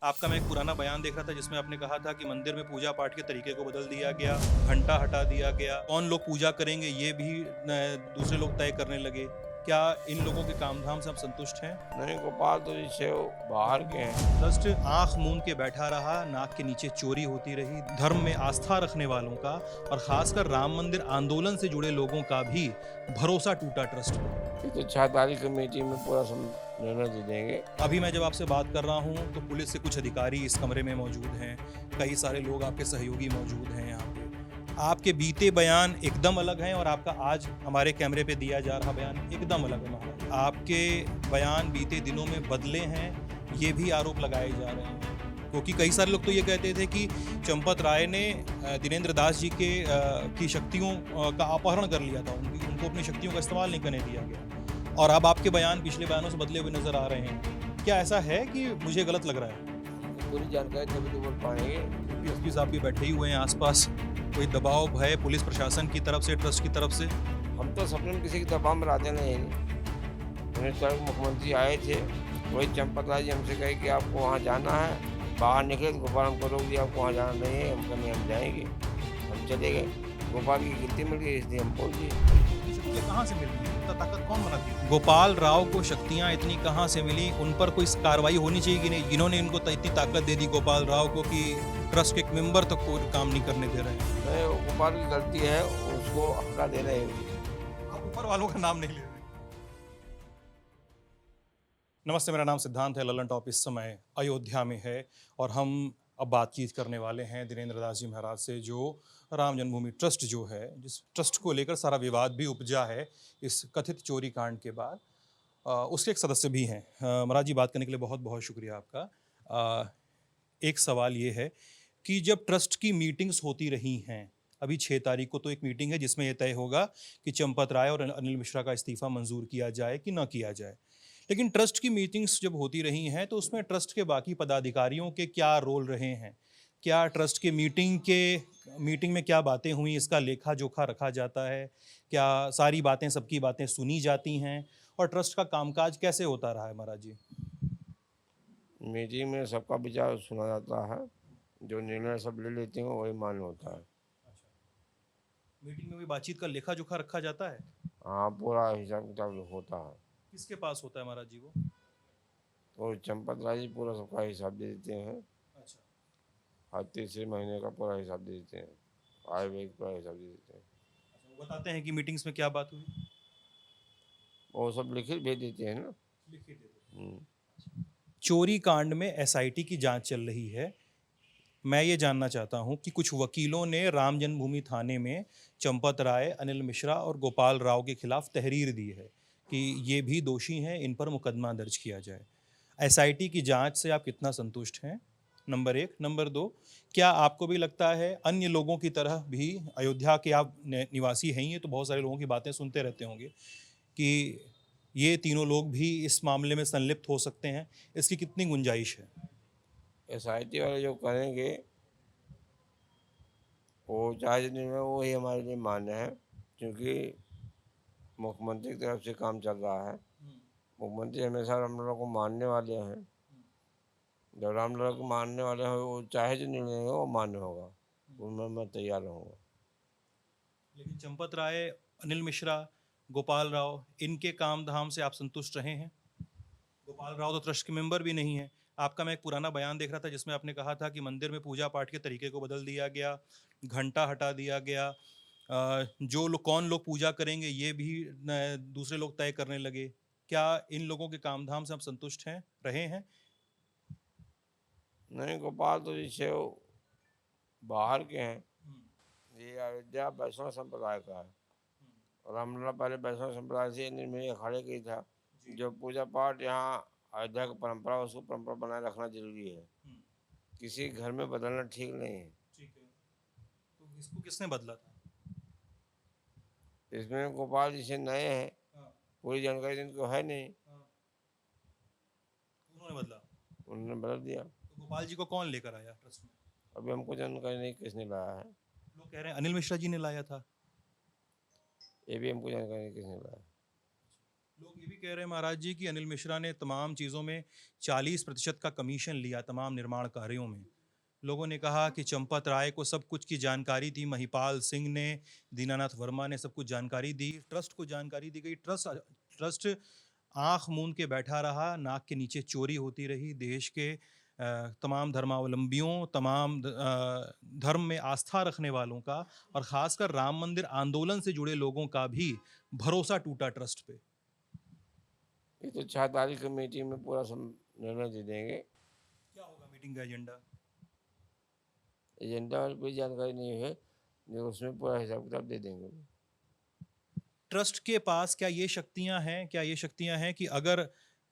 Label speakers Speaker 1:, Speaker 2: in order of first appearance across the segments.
Speaker 1: आपका मैं एक पुराना बयान देख रहा था जिसमें आपने कहा था कि मंदिर में पूजा पाठ के तरीके को बदल दिया गया, घंटा हटा दिया गया, कौन लोग पूजा करेंगे ये भी दूसरे लोग तय करने लगे। क्या इन लोगों के काम-धाम से आप संतुष्ट हैं?
Speaker 2: नहीं, गोपाल तो जैसे वो बाहर के हैं।
Speaker 1: ट्रस्ट आँख मूंद के बैठा रहा, नाक के नीचे चोरी होती रही। धर्म में आस्था रखने वालों का और खासकर राम मंदिर आंदोलन से जुड़े लोगों का भी भरोसा टूटा ट्रस्ट पर।
Speaker 2: ये तो 6 तारीख की मीटिंग में पूरा निर्णय दे देंगे।
Speaker 1: अभी मैं जब आपसे बात कर रहा हूँ तो पुलिस से कुछ अधिकारी इस कमरे में मौजूद हैं, कई सारे लोग आपके सहयोगी मौजूद हैं यहाँ पे। आपके बीते बयान एकदम अलग हैं और आपका आज हमारे कैमरे पे दिया जा रहा बयान एकदम अलग है महाराज। आपके बयान बीते दिनों में बदले हैं, ये भी आरोप लगाए जा रहे हैं। क्योंकि कई सारे लोग तो ये कहते थे कि चंपत राय ने दिनेंद्र दास जी की शक्तियों का अपहरण कर लिया था, उनको अपनी शक्तियों का इस्तेमाल नहीं करने दिया गया। और अब आपके बयान पिछले बयानों से बदले हुए नजर आ रहे हैं। क्या ऐसा है कि मुझे गलत लग रहा है?
Speaker 2: पूरी जानकारी तभी तो बोल पाएंगे।
Speaker 1: एसपी साहब भी बैठे ही हुए हैं आसपास, कोई दबाव भय पुलिस प्रशासन की तरफ से, ट्रस्ट की तरफ से?
Speaker 2: हम तो सपने में किसी के दबाव में रहते नहीं हैं। 19 तारीख को मुख्यमंत्री आए थे, वही चंपत राय जी हमसे कहे कि आपको वहाँ जाना है। बाहर निकले तो गोपाल हमको रोक दिया, आपको वहाँ जाना नहीं है। हम कहा नहीं, हम जाएंगे। हम चले गए, गोपाल की गिनती मिल गई, इसलिए हम पहुँच गए।
Speaker 1: शक्तियाँ कहाँ से मिल रही हैं? इतना ताकत कौन बनाती है? गोपाल राव को शक्तियाँ इतनी कहाँ से मिली? उन पर कोई कार्रवाई होनी चाहिए कि नहीं, जिन्होंने इनको इतनी ताकत दे दी गोपाल राव को कि ट्रस्ट के एक मेंबर तक कोई काम नहीं करने दे रहे हैं?
Speaker 2: नहीं, वो गोपाल की गलती है, उसको हटा दे रहे हैं।
Speaker 1: आप ऊपर वालों का नाम नहीं ले रहे। नमस्ते, मेरा नाम सिद्धांत है। ललन टॉप इस समय अयोध्या में है और हम अब बातचीत करने वाले हैं दिनेंद्र दास जी महाराज से, जो राम जन्मभूमि ट्रस्ट जो है, जिस ट्रस्ट को लेकर सारा विवाद भी उपजा है इस कथित चोरी कांड के बाद, उसके एक सदस्य भी हैं। महाराज जी, बात करने के लिए बहुत बहुत शुक्रिया आपका। एक सवाल ये है कि जब ट्रस्ट की मीटिंग्स होती रही हैं, अभी 6 तारीख को तो एक मीटिंग है जिसमें यह तय होगा कि चंपत राय और अनिल मिश्रा का इस्तीफा मंजूर किया जाए कि ना किया जाए। लेकिन ट्रस्ट की मीटिंग्स जब होती रही हैं तो उसमें ट्रस्ट के बाकी पदाधिकारियों के क्या रोल रहे हैं? क्या ट्रस्ट के मीटिंग में क्या बातें हुई, इसका लेखा जोखा रखा जाता है? क्या सारी बातें, सबकी बातें सुनी जाती हैं? और ट्रस्ट का कामकाज कैसे होता रहा है महाराज जी?
Speaker 2: मीटिंग में सबका विचार सुना जाता है, जो निर्णय सब ले लेते हैं वही मान्य होता है।
Speaker 1: मीटिंग में भी बातचीत का लेखा जोखा रखा जाता है?
Speaker 2: हाँ, पूरा हिसाब किताब होता है।
Speaker 1: किसके पास होता है महाराज जी वो?
Speaker 2: और चंपत राय जी पूरा सबका हिसाब दे देते हैं।
Speaker 1: अच्छा।
Speaker 2: हर तीसरे महीने का पूरा हिसाब दे देते हैं, आय व्यय का पूरा हिसाब दे देते हैं।
Speaker 1: अच्छा, वो बताते हैं कि मीटिंग्स में क्या बात हुई?
Speaker 2: वो सब लिखित भेज देते हैं ना।
Speaker 1: लिखित देते हैं।
Speaker 2: हम्म।
Speaker 1: चोरी कांड में एसआईटी की जांच चल रही है। मैं ये जानना चाहता हूं कि कुछ वकीलों ने राम जन्मभूमि थाने में चंपत राय, अनिल मिश्रा और गोपाल राव के खिलाफ तहरीर दी है कि ये भी दोषी हैं, इन पर मुकदमा दर्ज किया जाए। एसआईटी की जांच से आप कितना संतुष्ट हैं? नंबर एक। नंबर दो, क्या आपको भी लगता है अन्य लोगों की तरह भी, अयोध्या के आप निवासी हैं, ये तो बहुत सारे लोगों की बातें सुनते रहते होंगे, कि ये तीनों लोग भी इस मामले में संलिप्त हो सकते हैं, इसकी कितनी गुंजाइश है?
Speaker 2: एसआईटी वाले जो करेंगे वो चाहे निर्णय वो ही हमारे लिए मान्य है, क्योंकि मुख्यमंत्री की तरफ से काम चल रहा है। मुख्यमंत्री हमेशा रामलला को मानने वाले हैं। जब रामलला को मानने वाले हैं, वो चाहे जो निर्णय हो वो मान्य होगा, उनमें मैं तैयार रहूँगा।
Speaker 1: लेकिन चंपत राय, अनिल मिश्रा, गोपाल राव, इनके काम धाम से आप संतुष्ट रहे हैं? गोपाल राव तो ट्रस्ट के मेंबर भी नहीं है। आपका मैं एक पुराना बयान देख रहा था जिसमें आपने कहा था कि मंदिर में पूजा पाठ के तरीके को बदल दिया गया, घंटा हटा दिया गया, जो लोग, कौन लोग पूजा करेंगे ये भी दूसरे लोग तय करने लगे। क्या इन लोगों के काम धाम से आप संतुष्ट हैं, रहे हैं?
Speaker 2: नहीं, गोपाल तो जैसे वो बाहर के हैं। ये अयोध्या वैष्णव संप्रदाय का है। रामलला पहले वैष्णव संप्रदाय से निर्मल अखाड़े की था। जो पूजा पाठ यहाँ अयोध्या की परंपरा, उसको परंपरा बनाए रखना जरूरी है। किसी घर में बदलना ठीक नहीं है।
Speaker 1: ठीक है, तो इसको किसने बदला था?
Speaker 2: इसमें गोपाल जैसे नए हैं,
Speaker 1: हाँ,
Speaker 2: पूरी जानकारी इनको है नहीं,
Speaker 1: हाँ, उन्होंने बदला।
Speaker 2: उन्होंने बदल दिया।
Speaker 1: तो गोपाल जी को कौन लेकर आया ट्रस्ट में?
Speaker 2: अभी हमको जानकारी नहीं किसने लाया है।
Speaker 1: लोग कह रहे हैं अनिल मिश्रा जी ने लाया था।
Speaker 2: ये भी हमको जानकारी नहीं किसने लाया।
Speaker 1: लोग ये भी कह रहे हैं महाराज जी कि अनिल मिश्रा ने तमाम चीज़ों में 40% का कमीशन लिया तमाम निर्माण कार्यों में। लोगों ने कहा कि चंपत राय को सब कुछ की जानकारी थी, महिपाल सिंह ने, दीनानाथ वर्मा ने सब कुछ जानकारी दी, ट्रस्ट को जानकारी दी गई। ट्रस्ट आंख मूंद के बैठा रहा, नाक के नीचे चोरी होती रही। देश के तमाम धर्मावलंबियों, तमाम धर्म में आस्था रखने वालों का और ख़ासकर राम मंदिर आंदोलन से जुड़े लोगों का भी भरोसा टूटा ट्रस्ट पे।
Speaker 2: ये तो 6 तारीख की मीटिंग में पूरा निर्णय दे देंगे।
Speaker 1: क्या होगा मीटिंग का एजेंडा?
Speaker 2: एजेंडा वाली कोई जानकारी नहीं है, लेकिन उसमें पूरा हिसाब किताब दे देंगे।
Speaker 1: ट्रस्ट के पास क्या ये शक्तियां हैं, कि अगर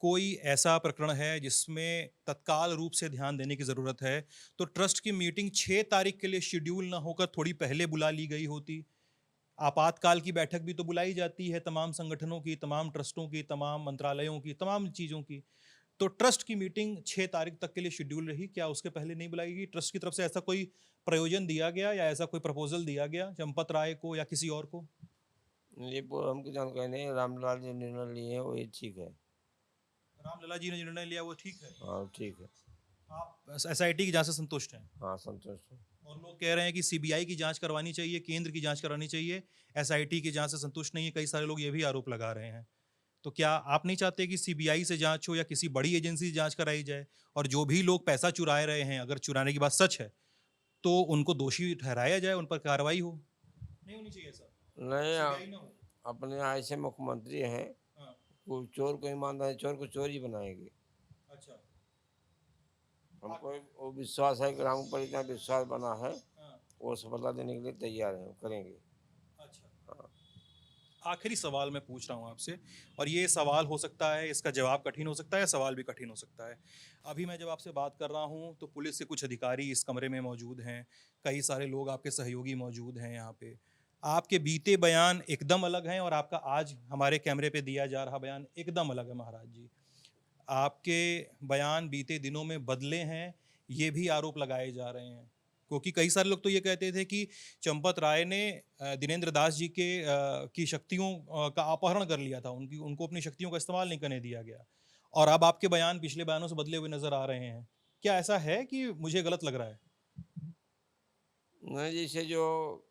Speaker 1: कोई ऐसा प्रकरण है जिसमें तत्काल रूप से ध्यान देने की ज़रूरत है, तो ट्रस्ट की मीटिंग 6 तारीख के लिए शेड्यूल ना होकर थोड़ी पहले बुला ली गई होती? आपातकाल की बैठक भी तो बुलाई जाती है तमाम संगठनों की, तमाम ट्रस्टों की, तमाम मंत्रालयों की, तमाम चीज़ों की। तो ट्रस्ट की मीटिंग 6 तारीख तक के लिए शेड्यूल रही, क्या उसके पहले नहीं बुलाई गई? ट्रस्ट की तरफ से ऐसा कोई प्रयोजन दिया गया या ऐसा कोई प्रपोजल दिया गया चंपत राय को या किसी और को?
Speaker 2: ये पूरा हमको जानकारी नहीं है, रामलाल जी निर्णय लिए हैं वही ठीक है।
Speaker 1: रामलला जी ने निर्णय लिया वो ठीक है।
Speaker 2: हाँ ठीक है।
Speaker 1: आप एसआईटी की जांच से संतुष्ट हैं?
Speaker 2: हाँ संतुष्ट हूँ।
Speaker 1: और लोग कह रहे हैं कि सीबीआई की जांच करवानी चाहिए, केंद्र की जांच करवानी चाहिए, एसआईटी की जांच से संतुष्ट नहीं है। कई सारे लोग ये भी आरोप लगा रहे हैं। तो क्या आप नहीं चाहते कि सीबीआई से जांच हो या किसी बड़ी एजेंसी से जांच कराई जाए, और जो भी लोग पैसा चुरा रहे हैं, अगर चुराने की बात सच है, तो उनको दोषी ठहराया जाए, उन पर कार्रवाई हो? नहीं होनी चाहिए सर?
Speaker 2: नहीं,
Speaker 1: सीबीआई ना हो?
Speaker 2: अपने ऐसे मुख्यमंत्री हैं,
Speaker 1: हाँ,
Speaker 2: कोई चोर को ईमानदार चोर को चोर ही बनाएंगे।
Speaker 1: अच्छा।
Speaker 2: हमको वो विश्वास है कि राम पर इतना विश्वास बना है,
Speaker 1: हाँ,
Speaker 2: वो सफलता देने के लिए तैयार हैं, करेंगे।
Speaker 1: अच्छा।
Speaker 2: हाँ।
Speaker 1: आखिरी सवाल मैं पूछ रहा हूँ आपसे, और ये सवाल हो सकता है, इसका जवाब कठिन हो सकता है, सवाल भी कठिन हो सकता है। अभी मैं जब आपसे बात कर रहा हूँ तो पुलिस के कुछ अधिकारी इस कमरे में मौजूद हैं, कई सारे लोग आपके सहयोगी मौजूद हैं यहाँ पे। आपके बीते बयान एकदम अलग हैं और आपका आज हमारे कैमरे पे दिया जा रहा बयान एकदम अलग है महाराज जी। आपके बयान बीते दिनों में बदले हैं, ये भी आरोप लगाए जा रहे हैं। क्योंकि कई सारे लोग तो ये कहते थे कि चंपत राय ने दिनेंद्र दास जी की शक्तियों का अपहरण कर लिया था, उनको अपनी शक्तियों का इस्तेमाल नहीं करने दिया गया। और अब आपके बयान पिछले बयानों से बदले हुए नजर आ रहे हैं। क्या ऐसा है कि मुझे गलत लग रहा है?
Speaker 2: नहीं, जैसे जो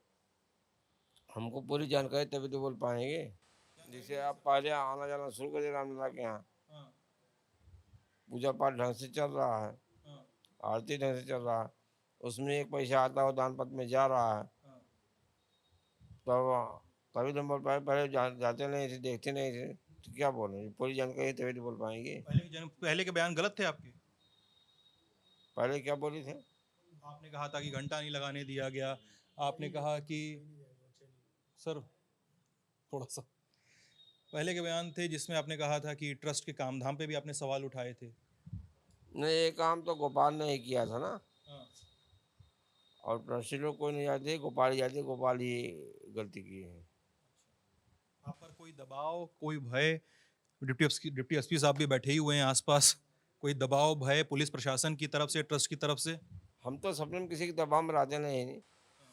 Speaker 2: हमको पूरी जानकारी तभी तो बोल पाएंगे। जैसे आप पहले आना जाना शुरू करिए रामलला के यहाँ,
Speaker 1: हाँ,
Speaker 2: पूजा पाठ ढंग से चल रहा है,
Speaker 1: हाँ,
Speaker 2: आरती ढंग से चल रहा है, उसमें एक पैसा आता हो दान पत्र में जा रहा है,
Speaker 1: हाँ।
Speaker 2: तब तभी तो बोल पाए। पहले जाते नहीं थे, देखते नहीं थे, तो क्या बोले? पूरी जानकारी तभी तो बोल पाएंगे।
Speaker 1: पहले के बयान गलत थे आपके?
Speaker 2: पहले क्या बोली थे?
Speaker 1: आपने कहा था कि घंटा नहीं लगाने दिया गया, आपने कहा कि सर थोड़ा सा पहले के बयान थे जिसमें आपने कहा था कि ट्रस्ट के काम धाम पे भी आपने सवाल उठाए थे।
Speaker 2: नहीं, ये काम तो गोपाल ने ही किया था ना,
Speaker 1: हाँ।
Speaker 2: और ट्रस्टी लोग कोई नहीं जाते, गोपाल ही जाते, गोपाल ही गलती की है।
Speaker 1: आप पर कोई दबाव, कोई भय? डिप्टी एसपी साहब भी बैठे ही हुए हैं आसपास, कोई दबाव भय पुलिस प्रशासन की तरफ से, ट्रस्ट की तरफ से?
Speaker 2: हम तो सपने में किसी के दबाव में रहते नहीं,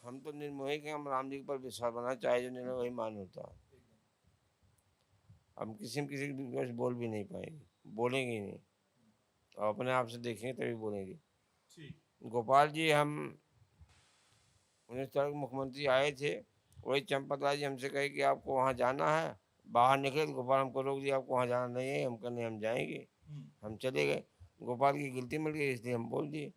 Speaker 2: हम तो निर्मोही के, हम राम जी पर विश्वास बना, चाहे जो निर्णय वही मान होता है। हम किसी के विश्वास बोल भी नहीं पाएंगे, बोलेंगे ही नहीं, और अपने आप से देखेंगे तभी बोलेंगे। गोपाल जी, हम 19 तारीख को मुख्यमंत्री आए थे, वही चंपत राय जी हमसे कहे कि आपको वहाँ जाना है, बाहर निकले तो गोपाल हमको रोक दिया, आपको वहाँ जाना नहीं है। हम कहने हम जाएंगे, हम चले गए। गोपाल की गिल्टी मिल गई, इसलिए हम बोल दिए।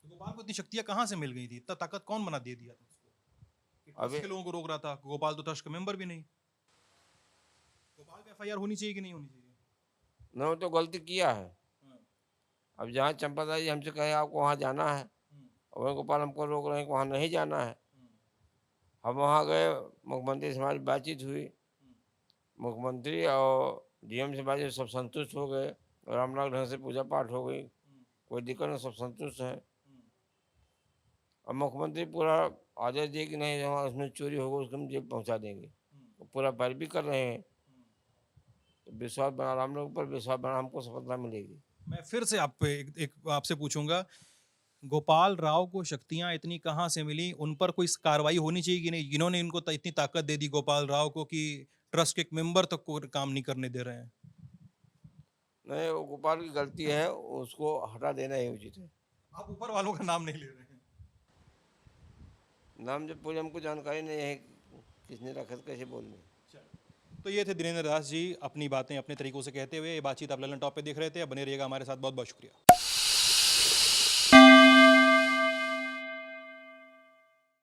Speaker 1: तो गोपाल को इतनी शक्तियां कहाँ से मिल गई थी? इतना ताकत कौन बना दे दिया था उसको कि ट्रस्ट
Speaker 2: अबे
Speaker 1: के लोगों को रोक रहा था? गोपाल तो ट्रस्ट का मेंबर भी नहीं। गोपाल पे एफआईआर होनी चाहिए कि नहीं होनी चाहिए?
Speaker 2: न, वो तो गलती किया है।
Speaker 1: हाँ,
Speaker 2: अब जहाँ चंपत राय जी हमसे कहे आपको वहाँ जाना है, और वही गोपाल हमको रोक रहे हैं कि वहाँ नहीं जाना है। हम वहाँ गए, मुख्यमंत्री से हमारी बातचीत हुई, मुख्यमंत्री और डीएम से बातचीत, सब संतुष्ट हो गए, रामलाल ढंग से पूजा पाठ हो गई, कोई दिक्कत नहीं, सब संतुष्ट हैं। अब मुख्यमंत्री पूरा आदेश दिए कि नहीं जहाँ उसमें चोरी होगा उसको हम जेल पहुँचा देंगे, वो पूरा पैरवी कर रहे हैं। तो विश्वास बना, राम लोग पर विश्वास बना, हमको सफलता मिलेगी।
Speaker 1: मैं फिर से आप पे एक आपसे पूछूंगा, गोपाल राव को शक्तियां इतनी कहाँ से मिली? उन पर कोई कार्रवाई होनी चाहिए कि नहीं? इन्होंने इनको इतनी ताकत दे दी गोपाल राव को कि ट्रस्ट के एक मेंबर तक को काम नहीं करने दे रहे हैं।
Speaker 2: नहीं, वो गोपाल की गलती है, उसको हटा देना ही उचित है।
Speaker 1: आप ऊपर वालों का नाम नहीं ले रहे हैं।
Speaker 2: नाम जब पूरी हमको जानकारी नहीं है किसने रखा था, कैसे बोल दें।
Speaker 1: तो ये थे दिनेंद्र दास जी, अपनी बातें अपने तरीकों से कहते हुए। ये बातचीत आप ललन टॉप पे देख रहे थे। अब बने रहिएगा हमारे साथ। बहुत बहुत शुक्रिया।